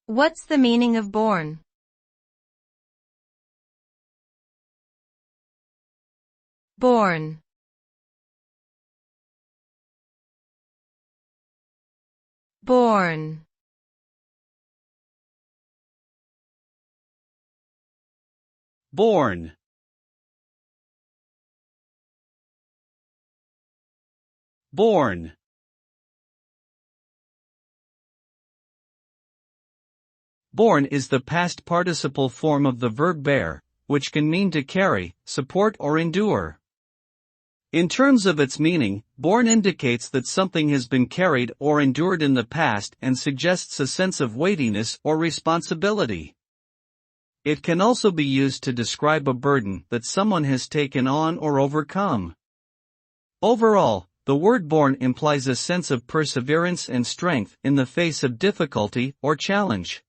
What's the meaning of borne? Borne. Borne. Borne. Borne. Borne is the past participle form of the verb bear, which can mean to carry, support or endure. In terms of its meaning, borne indicates that something has been carried or endured in the past and suggests a sense of weightiness or responsibility. It can also be used to describe a burden that someone has taken on or overcome. Overall, the word borne implies a sense of perseverance and strength in the face of difficulty or challenge.